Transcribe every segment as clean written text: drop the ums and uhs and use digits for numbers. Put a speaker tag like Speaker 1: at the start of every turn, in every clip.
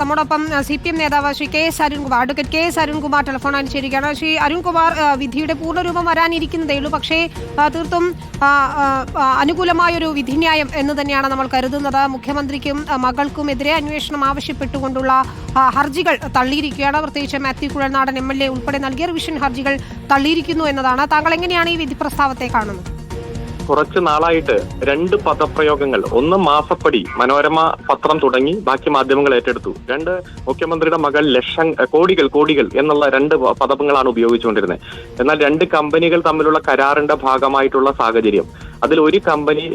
Speaker 1: നമ്മോടൊപ്പം CPM നേതാവ് Shri KS Arunkumar, advocate KS Arunkumar ടെലിഫോണിൽ ചേരുകയാണ്. ശ്രീ അരുൺകുമാർ, വിധിയുടെ പൂർണ്ണരൂപം വരാനിരിക്കുന്നതേ ഉള്ളൂ. പക്ഷേ തീർത്തും അനുകൂലമായൊരു വിധിന്യായം എന്ന് തന്നെയാണ് നമ്മൾ കരുതുന്നത്. മുഖ്യമന്ത്രിക്കും മകൾക്കും എതിരെ അന്വേഷണം ആവശ്യപ്പെട്ടുകൊണ്ടുള്ള ഹർജികൾ തള്ളിയിരിക്കുകയാണ്. പ്രത്യേകിച്ച് മാത്യു കുഴൽനാടൻ MLA ഉൾപ്പെടെ നൽകിയ റിവിഷൻ ഹർജികൾ തള്ളിയിരിക്കുന്നു എന്നതാണ്. താങ്കൾ എങ്ങനെയാണ് ഈ വിധി പ്രസ്താവത്തെ കാണുന്നത്?
Speaker 2: കുറച്ച് നാളായിട്ട് രണ്ട് പദപ്രയോഗങ്ങൾ, ഒന്ന് മാസപ്പടി, മനോരമ പത്രം തുടങ്ങി ബാക്കി മാധ്യമങ്ങൾ ഏറ്റെടുത്തു. രണ്ട്, മുഖ്യമന്ത്രിയുടെ മകൾ കോടികൾ എന്നുള്ള രണ്ട് പദങ്ങളാണ് ഉപയോഗിച്ചുകൊണ്ടിരുന്നത്. എന്നാൽ രണ്ട് കമ്പനികൾ തമ്മിലുള്ള കരാറിന്റെ ഭാഗമായിട്ടുള്ള സാഹചര്യം, അതിൽ ഒരു കമ്പനി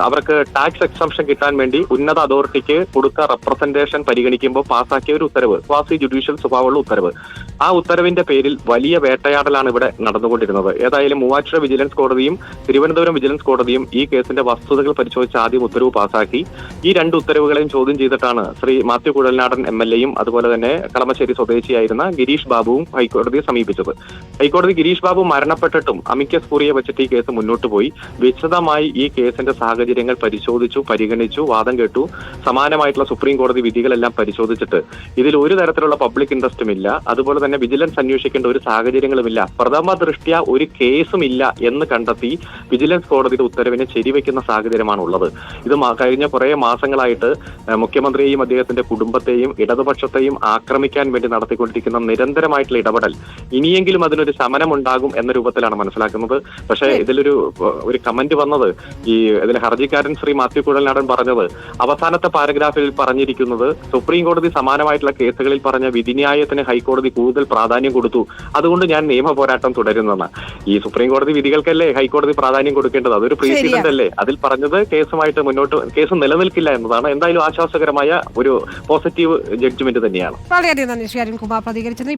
Speaker 2: അവർക്ക് ടാക്സ് എക്സംഷൻ കിട്ടാൻ വേണ്ടി ഉന്നത അതോറിറ്റിക്ക് കൊടുത്ത റെപ്രസെന്റേഷൻ പരിഗണിക്കുമ്പോൾ പാസാക്കിയ ഒരു ഉത്തരവ്, ക്വാസി ജുഡീഷ്യൽ സ്വഭാവമുള്ള ഉത്തരവ്. ആ ഉത്തരവിന്റെ പേരിൽ വലിയ വേട്ടയാടലാണ് ഇവിടെ നടന്നുകൊണ്ടിരുന്നത്. ഏതായാലും മൂവാറ്റുപുഴ വിജിലൻസ് കോടതിയും തിരുവനന്തപുരം വിജിലൻസ് കോടതിയും ഈ കേസിന്റെ വസ്തുതകൾ പരിശോധിച്ച് ആദ്യം ഉത്തരവ് പാസാക്കി. ഈ രണ്ട് ഉത്തരവുകളെയും ചോദ്യം ചെയ്തിട്ടാണ് ശ്രീ മാത്യു കുഴൽനാടൻ MLAയും അതുപോലെ തന്നെ കളമശ്ശേരി സ്വദേശിയായിരുന്ന ഗിരീഷ് ബാബുവും ഹൈക്കോടതിയെ സമീപിച്ചത്. ഹൈക്കോടതി ഗിരീഷ് ബാബു മരണപ്പെട്ടിട്ടും അമിക്കസ് ക്യൂറിയെ വെച്ചിട്ട് ഈ കേസ് മുന്നോട്ട് പോയി വിശദമായി ഈ കേസിന്റെ സാഹചര്യങ്ങൾ പരിശോധിച്ചു, പരിഗണിച്ചു, വാദം കേട്ടു. സമാനമായിട്ടുള്ള സുപ്രീം കോടതി വിധികളെല്ലാം പരിശോധിച്ചിട്ട് ഇതിൽ ഒരു തരത്തിലുള്ള പബ്ലിക് ഇൻട്രസ്റ്റും ഇല്ല, അതുപോലെ തന്നെ വിജിലൻസ് അന്വേഷിക്കേണ്ട ഒരു സാഹചര്യങ്ങളുമില്ല, പ്രഥമ ദൃഷ്ട്യാ ഒരു കേസും ഇല്ല എന്ന് കണ്ടെത്തി വിജിലൻസ് കോടതിയുടെ ഉത്തരവിനെ ശരിവെക്കുന്ന സാഹചര്യമാണ് ഉള്ളത്. ഇത് കഴിഞ്ഞ കുറെ മാസങ്ങളായിട്ട് മുഖ്യമന്ത്രിയെയും അദ്ദേഹത്തിന്റെ കുടുംബത്തെയും ഇടതുപക്ഷത്തെയും ആക്രമിക്കാൻ വേണ്ടി നടത്തിക്കൊണ്ടിരിക്കുന്ന നിരന്തരമായിട്ടുള്ള ഇടപെടൽ ഇനിയെങ്കിലും അതിനൊരു ശമനമുണ്ടാകും എന്ന രൂപത്തിലാണ് മനസ്സിലാക്കുന്നത്. പക്ഷേ ഇതിലൊരു കമന്റ് വന്നത്, ഇതിലെ ഹർജിക്കാരൻ ശ്രീ മാത്യു കുഴൽനാടൻ പറഞ്ഞത്, അവസാനത്തെ പാരഗ്രാഫിൽ പറഞ്ഞിരിക്കുന്നത് സുപ്രീം കോടതി സമാനമായിട്ടുള്ള കേസുകളിൽ പറഞ്ഞ വിധിന്യായത്തിന് ഹൈക്കോടതി കൂടുതൽ പ്രാധാന്യം കൊടുത്തു, അതുകൊണ്ട് ഞാൻ നിയമ പോരാട്ടം തുടരുന്നെന്ന്. ഈ സുപ്രീം കോടതി വിധികൾക്കല്ലേ ഹൈക്കോടതി പ്രാധാന്യം കൊടുക്കേണ്ടത്? അതൊരു പ്രീസിഡന്റ് അല്ലേ? അതിൽ പറഞ്ഞത് കേസുമായിട്ട് മുന്നോട്ട് കേസ് നിലനിൽക്കില്ല എന്നതാണ്. എന്തായാലും ആശ്വാസകരമായ ഒരു പോസിറ്റീവ് ജഡ്ജ്മെന്റ് തന്നെയാണ്.
Speaker 1: വളരെയധികം നന്ദി ശ്രീ അരുൺകുമാർ പ്രതികരിച്ചത്.